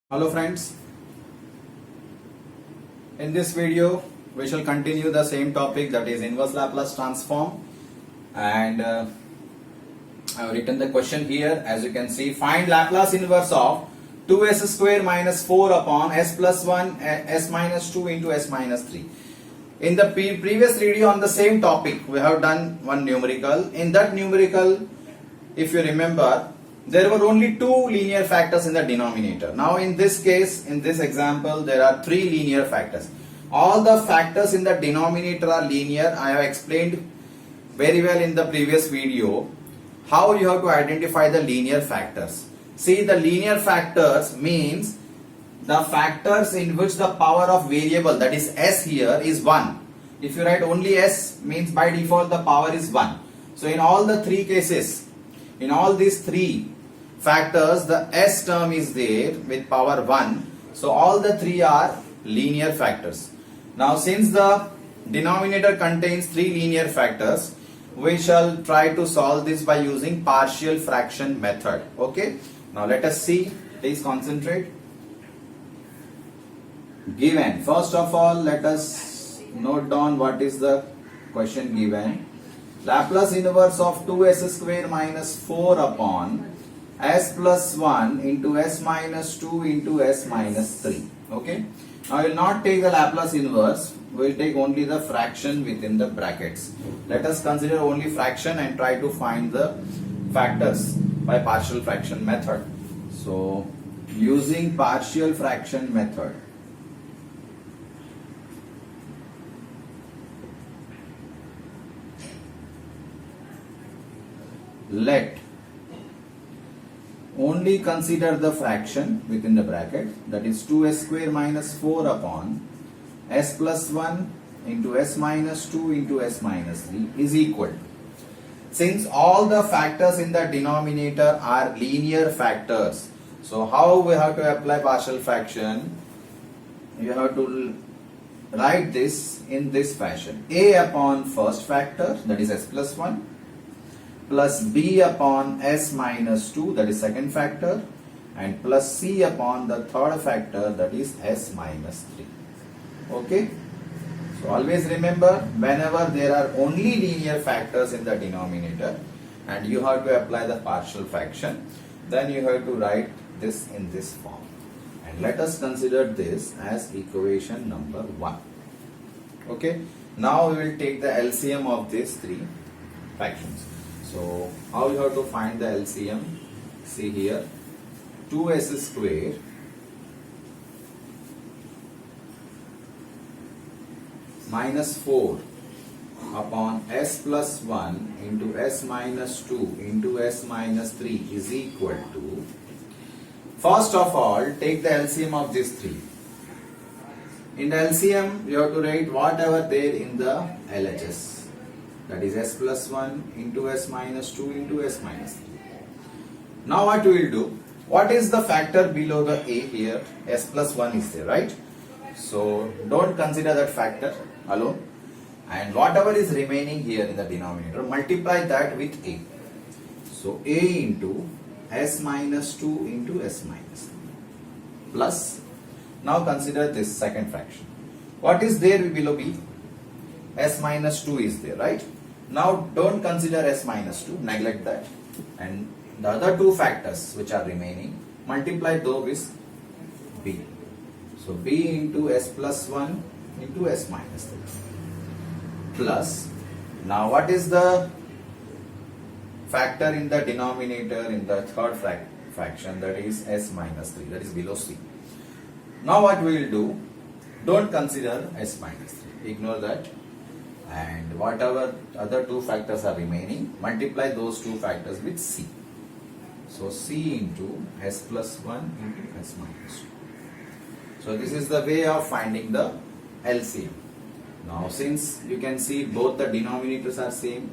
Hello friends, in this video we shall continue the same topic, that is inverse Laplace transform, and I have written the question here. As you can see, find Laplace inverse of 2s square minus 4 upon s plus 1 s minus 2 into s minus 3. In the previous video on the same topic we have done one numerical. In that numerical, if you remember, there were only two linear factors in the denominator. Now in this case, in this example, there are three linear factors. All the factors in the denominator are linear. I have explained very well in the previous video how you have to identify the linear factors. See, the linear factors means the factors in which the power of variable, that is s here, is 1. If you write only s, means by default the power is 1. So in all the three cases, in all these three factors, the s term is there with power 1. So all the three are linear factors. Now since the denominator contains three linear factors, we shall try to solve this by using partial fraction method. Okay. Now let us see. Please concentrate. Given. First of all, let us note down what is the question given. Laplace inverse of 2s square minus 4 upon s plus 1 into s minus 2 into s minus 3. Okay. Now I will not take the Laplace inverse. We will take only the fraction within the brackets. Let us consider only fraction and try to find the factors by partial fraction method. So using partial fraction method, let only consider the fraction within the bracket, that is 2s square minus 4 upon s plus 1 into s minus 2 into s minus 3 is equal. Since all the factors in the denominator are linear factors, so how we have to apply partial fraction? You have to write this in this fashion: a upon first factor, that is s plus 1, plus b upon s minus 2, that is second factor, and plus c upon the third factor, that is s minus 3. Okay. So always remember, whenever there are only linear factors in the denominator and you have to apply the partial fraction, then you have to write this in this form. And let us consider this as equation number 1. Okay. Now we will take the LCM of these three fractions. So how you have to find the LCM? See here, 2s square minus 4 upon s plus 1 into s minus 2 into s minus 3 is equal to, first of all, take the LCM of these three. In the LCM, you have to write whatever there in the LHS, that is s plus 1 into s minus 2 into s minus 3. Now what we will do, what is the factor below the a here? S plus 1 is there, right? So don't consider that factor alone, and whatever is remaining here in the denominator, multiply that with a. So a into s minus 2 into s minus 3 plus, now consider this second fraction. What is there below b? S minus 2 is there, right? Now don't consider s minus 2, neglect that, and the other two factors which are remaining, multiply those with b. So b into s plus 1 into s minus 3 plus, now what is the factor in the denominator in the third fraction, that is s minus 3, that is below c. Now what we will do, don't consider s minus 3, ignore that, and whatever other two factors are remaining, multiply those two factors with c. So c into s plus 1 into s minus 2. So this is the way of finding the LCM. Now since you can see both the denominators are same,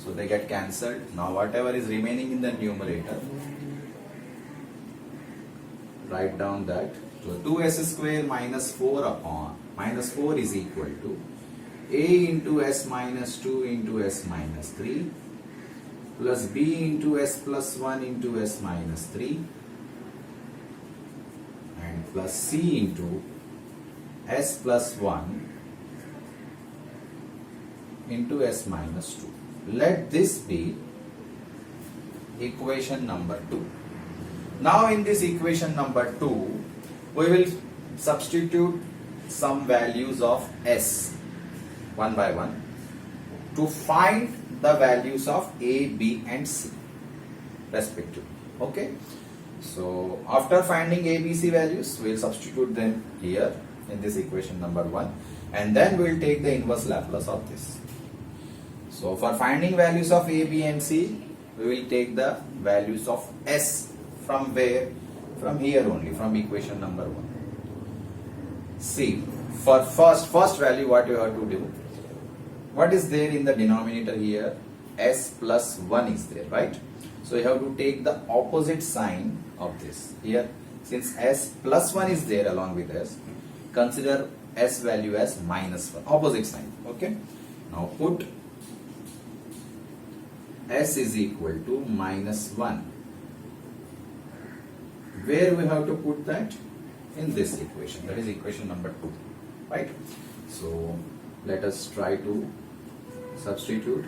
so they get cancelled. Now whatever is remaining in the numerator, write down that. So 2s square minus 4 upon minus 4 is equal to a into s minus 2 into s minus 3 plus b into s plus 1 into s minus 3 and plus c into s plus 1 into s minus 2. Let this be equation number 2. Now in this equation number 2, we will substitute some values of s one by one to find the values of a, b and c respectively. Okay. So after finding a, b, c values, we will substitute them here in this equation number 1, and then we will take the inverse Laplace of this. So for finding values of a, b and c, we will take the values of s from where? From here only, from equation number 1. See, for first value, what you have to do? What is there in the denominator here? S plus 1 is there, right? So you have to take the opposite sign of this. Here, since s plus 1 is there along with s, consider s value as minus 1, opposite sign. Okay. Now put s is equal to minus 1. Where we have to put that? In this equation, that is equation number 2, right? So let us try to substitute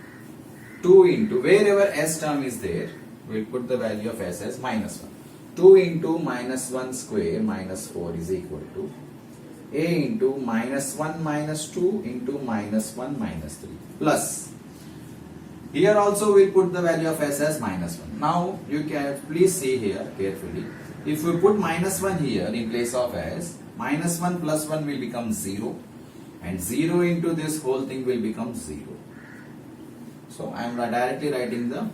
2 into, wherever s term is there, we will put the value of s as minus 1. 2 into minus 1 square minus 4 is equal to a into minus 1 minus 2 into minus 1 minus 3 plus. Here also we will put the value of s as minus 1. Now you can please see here carefully. If we put minus 1 here in place of s, minus 1 plus 1 will become 0, and 0 into this whole thing will become 0. So I am directly writing the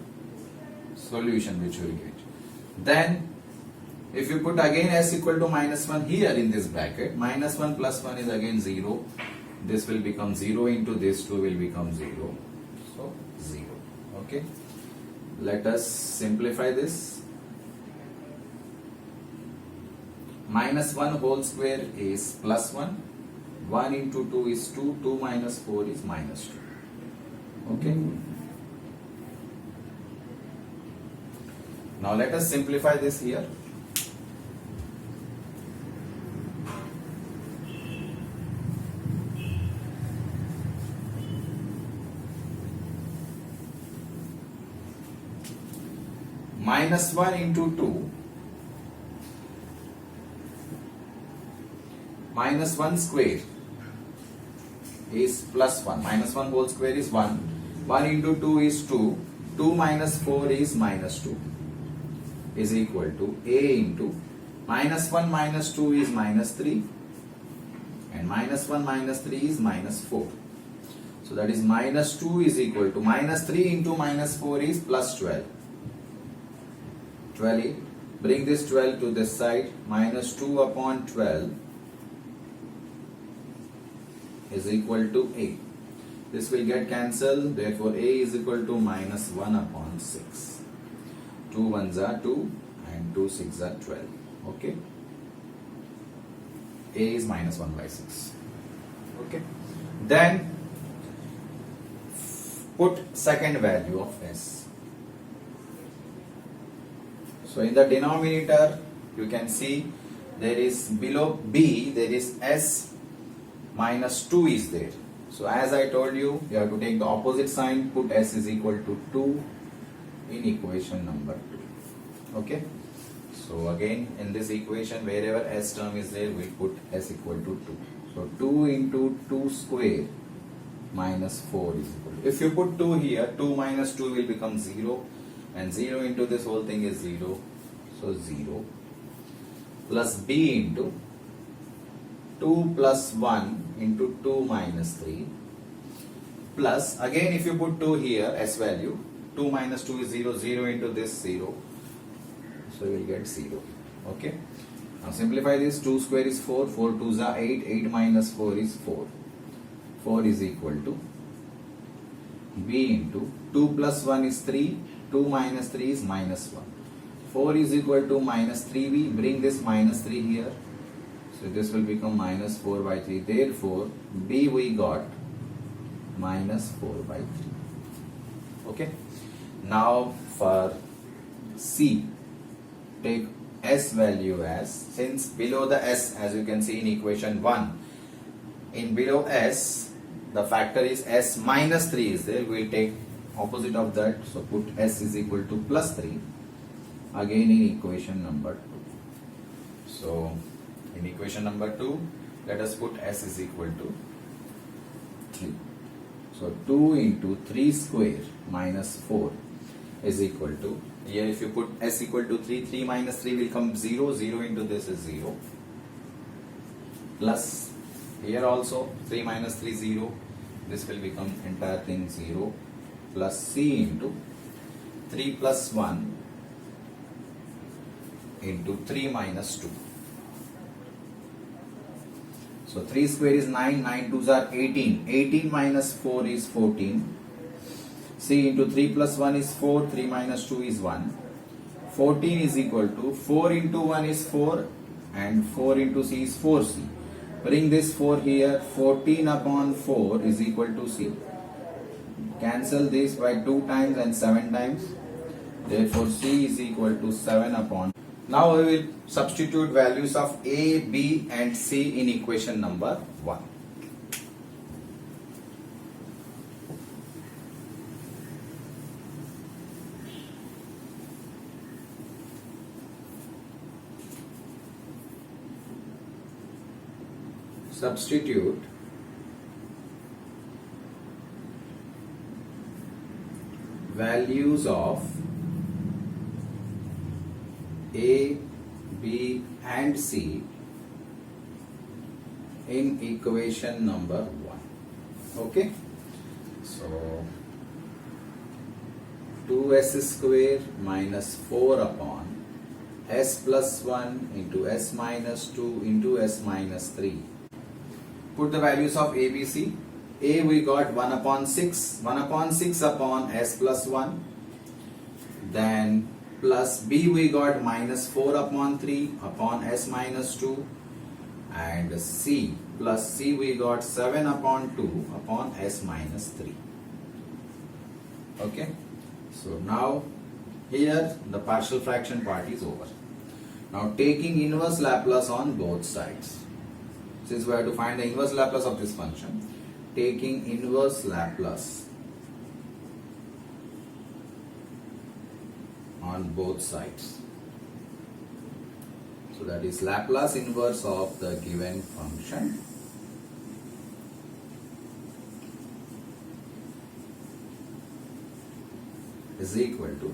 solution which we will get. Then if you put again s equal to minus 1 here in this bracket, minus 1 plus 1 is again 0. This will become 0 into this 2 will become 0. So 0. Okay. Let us simplify this. Minus 1 whole square is plus 1. 1 into 2 is 2. 2 minus 4 is minus 2. Okay. Now let us simplify this here. Minus 1 into 2, minus 1 square is plus 1. Minus 1 whole square is 1. 1 into 2 is 2. 2 minus 4 is minus 2 is equal to a into minus 1 minus 2 is minus 3, and minus 1 minus 3 is minus 4. So that is minus 2 is equal to minus 3 into minus 4 is plus 12. 12. Bring this 12 to this side. Minus 2 upon 12 is equal to a. This will get cancelled. Therefore, a is equal to minus 1 upon 6. 2 1s are 2 and 2 6s are 12. Okay. A is minus 1 by 6. Okay. Then put second value of s. So in the denominator, you can see there is below b, there is s minus 2 is there. So as I told you, you have to take the opposite sign, put s is equal to 2 in equation number 2. Okay. So again, in this equation, wherever s term is there, we put s equal to 2. So 2 into 2 square minus 4 is equal to. If you put 2 here, 2 minus 2 will become 0. And 0 into this whole thing is 0. So 0 plus b into 2 plus 1 into 2 minus 3 plus, again if you put 2 here, s value, 2 minus 2 is 0, 0 into this 0. So you will get 0. Okay. Now simplify this. 2 square is 4. 4 2s are 8. 8 minus 4 is 4. 4 is equal to b into 2 plus 1 is 3. 2 minus 3 is minus 1. 4 is equal to minus 3b. Bring this minus 3 here. So this will become minus 4 by 3. Therefore, b we got minus 4 by 3. Okay. Now for c, take s value as, since below the s, as you can see in equation 1, in below s the factor is s minus 3 is there, we will take opposite of that, so put s is equal to plus 3 again in equation number 2. So in equation number 2, let us put s is equal to 3. So 2 into 3 square minus 4 is equal to, here if you put s equal to 3, 3 minus 3 will come 0, 0 into this is 0, plus here also 3 minus 3 0, this will become entire thing 0, plus c into 3 plus 1 into 3 minus 2. So 3 square is 9, 9 2s are 18, 18 minus 4 is 14, c into 3 plus 1 is 4, 3 minus 2 is 1, 14 is equal to 4 into 1 is 4 and 4 into c is 4c. Bring this 4 here, 14 upon 4 is equal to c. Cancel this by 2 times and 7 times. Therefore c is equal to 7 upon. Now we will substitute values of a, b and c in equation number 1. Substitute values of a, b and c in equation number 1. Okay, so 2s square minus 4 upon s plus 1 into s minus 2 into s minus 3. Put the values of a, b, c. A we got 1 upon 6, 1 upon 6 upon s plus 1. Then plus b we got minus 4 upon 3 upon s minus 2. And c plus c we got 7 upon 2 upon s minus 3. Okay. So now here the partial fraction part is over. Now taking inverse Laplace on both sides. Since we have to find the inverse Laplace of this function, taking inverse Laplace on both sides. So that is Laplace inverse of the given function is equal to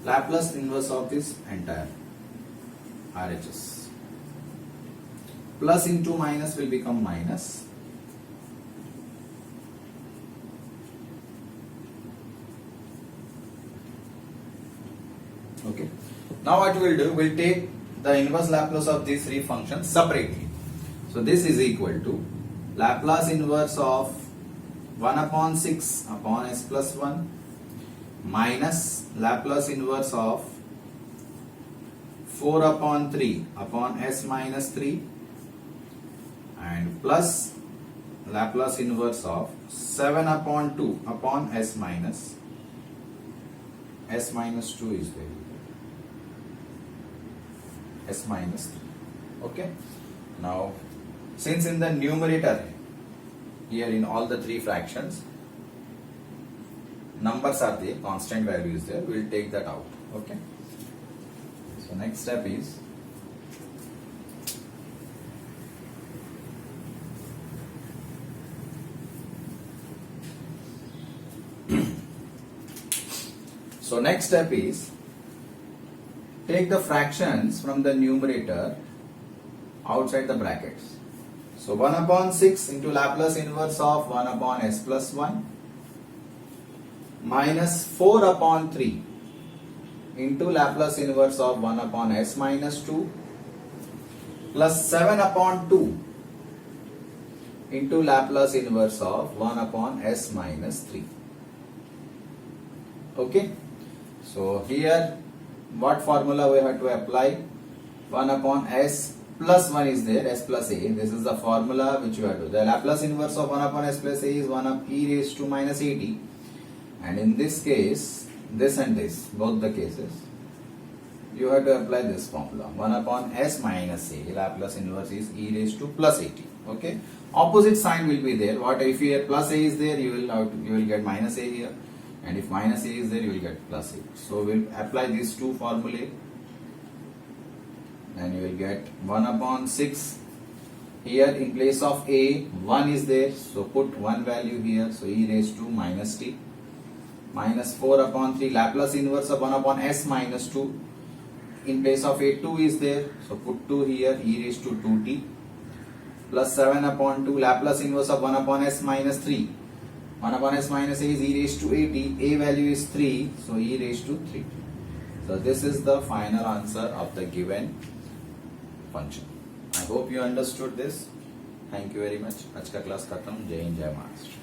Laplace inverse of this entire RHS. Plus into minus will become minus. Okay. Now what we will do, we will take the inverse Laplace of these three functions separately. So this is equal to Laplace inverse of 1 upon 6 upon s plus 1 minus Laplace inverse of 4 upon 3 upon s minus 3 and plus Laplace inverse of 7 upon 2 upon s minus 2 is there, s minus 3. Okay. Now since in the numerator here in all the three fractions numbers are there, constant value is there, we will take that out. Okay. So next step is take the fractions from the numerator outside the brackets. So 1 upon 6 into Laplace inverse of 1 upon s plus 1 minus 4 upon 3 into Laplace inverse of 1 upon s minus 2 plus 7 upon 2 into Laplace inverse of 1 upon s minus 3. Okay. So here what formula we have to apply? 1 upon s plus 1 is there, s plus a. This is the formula which we have to. The Laplace inverse of 1 upon s plus a is 1 up e raised to minus at. And in this case, this and this, both the cases, you have to apply this formula. 1 upon s minus a, Laplace inverse is e raised to plus at. Okay. Opposite sign will be there. What if here plus a is there, you will get minus a here, and if minus a is there, you will get plus a. So we'll apply these two formulae, and you will get 1 upon 6. Here in place of a, 1 is there, so put 1 value here, so e raised to minus t. Minus 4 upon 3, Laplace inverse of 1 upon s minus 2. In place of a, 2 is there, so put 2 here, e raised to 2t. Plus 7 upon 2, Laplace inverse of 1 upon s minus 3. 1 upon s minus a is e raised to 80. A value is 3, so e raised to 3. So this is the final answer of the given function. I hope you understood this. Thank you very much. आज का class खत्म. जय हिंद, जय महाराष्ट्र.